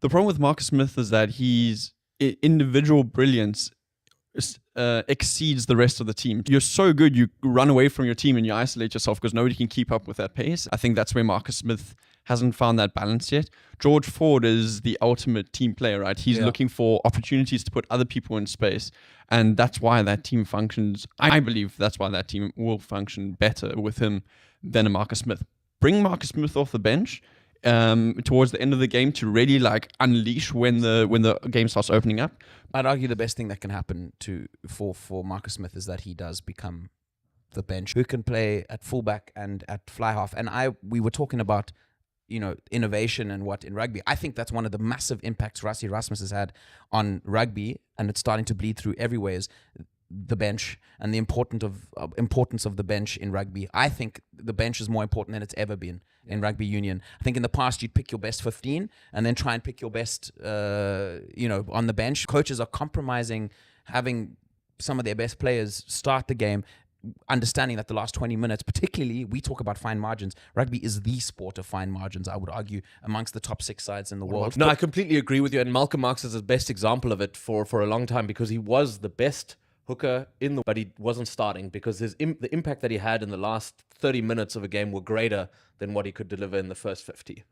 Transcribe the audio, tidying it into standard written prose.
The problem with Marcus Smith is that he's individual brilliance exceeds the rest of the team. You're so good, you run away from your team and you isolate yourself because nobody can keep up with that pace. I think that's where Marcus Smith hasn't found that balance yet. George Ford is the ultimate team player, right? He's looking for opportunities to put other people in space. And that's why that team functions. I believe that's why that team will function better with him than a Marcus Smith. Bring Marcus Smith off the bench towards the end of the game to really like unleash when the game starts opening up. I'd argue the best thing that can happen for Marcus Smith is that he does become the bench who can play at fullback and at fly half. And we were talking about innovation and what in rugby. I think that's one of the massive impacts Rassie Erasmus has had on rugby, and it's starting to bleed through everywhere. Is the bench and the importance of the bench in rugby. I think the bench is more important than it's ever been in rugby union. I think in the past you'd pick your best 15 and then try and pick your best, on the bench. Coaches are compromising having some of their best players start the game, understanding that the last 20 minutes, particularly, we talk about fine margins. Rugby is the sport of fine margins, I would argue, amongst the top 6 sides in the world. No, I completely agree with you. And Malcolm Marx is the best example of it for a long time because he was the best hooker but he wasn't starting because the impact that he had in the last 30 minutes of a game were greater than what he could deliver in the first 50.